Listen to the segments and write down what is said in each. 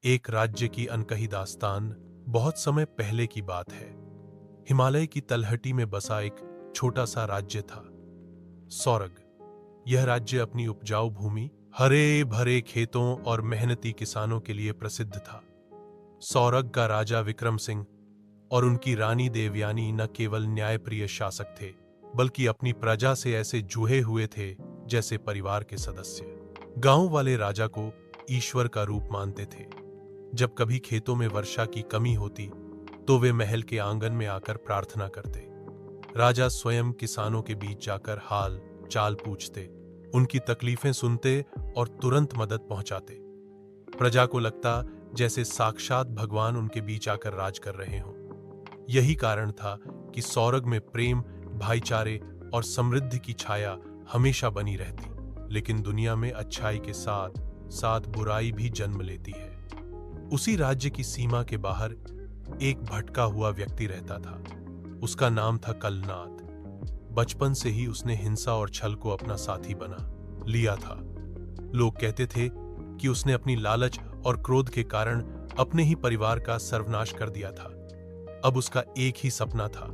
एक राज्य की अनकही दास्तान बहुत समय पहले की बात है। हिमालय की तलहटी में बसा एक छोटा सा राज्य था, सौरग। यह राज्य अपनी उपजाऊ भूमि, हरे भरे खेतों और मेहनती किसानों के लिए प्रसिद्ध था। सौरग का राजा विक्रम सिंह और उनकी रानी देवयानी न केवल न्यायप्रिय शासक थे, बल्कि अपनी प्रजा से ऐसे जुड़े हुए थे जैसे परिवार के सदस्य। गांव वाले राजा को ईश्वर का रूप मानते थे। जब कभी खेतों में वर्षा की कमी होती तो वे महल के आंगन में आकर प्रार्थना करते। राजा स्वयं किसानों के बीच जाकर हाल चाल पूछते, उनकी तकलीफें सुनते और तुरंत मदद पहुंचाते। प्रजा को लगता जैसे साक्षात भगवान उनके बीच आकर राज कर रहे हों। यही कारण था कि सौरग में प्रेम, भाईचारे और समृद्धि की छाया हमेशा बनी रहती। लेकिन दुनिया में अच्छाई के साथ साथ बुराई भी जन्म लेती है। उसी राज्य की सीमा के बाहर एक भटका हुआ व्यक्ति रहता था। उसका नाम था कलनाद। बचपन से ही उसने हिंसा और छल को अपना साथी बना लिया था। लोग कहते थे कि उसने अपनी लालच और क्रोध के कारण अपने ही परिवार का सर्वनाश कर दिया था। अब उसका एक ही सपना था,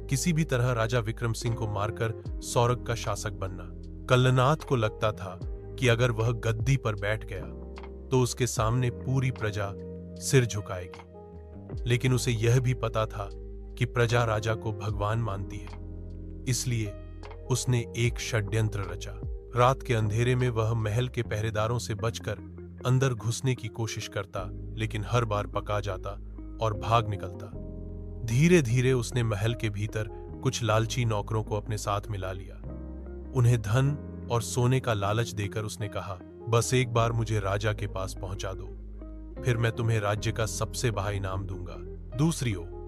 किसी भी तरह राजा विक्रम सिंह को मारकर सौरग का शासक बनना। कलनाद को लगता था कि अगर वह गद्दी पर बैठ गया तो उसके सामने पूरी प्रजा सिर झुकाएगी। लेकिन उसे यह भी पता था कि प्रजा राजा को भगवान मानती है। इसलिए उसने एक षड्यंत्र रचा। रात के अंधेरे में वह महल के पहरेदारों से बचकर अंदर घुसने की कोशिश करता, लेकिन हर बार पका जाता और भाग निकलता। धीरे धीरे उसने महल के भीतर कुछ लालची नौकरों को अपने साथ मिला लिया। उन्हें धन और सोने का लालच देकर उसने कहा, बस एक बार मुझे राजा के पास पहुंचा दो, फिर मैं तुम्हें राज्य का सबसे बड़ा इनाम दूंगा। दूसरी ओर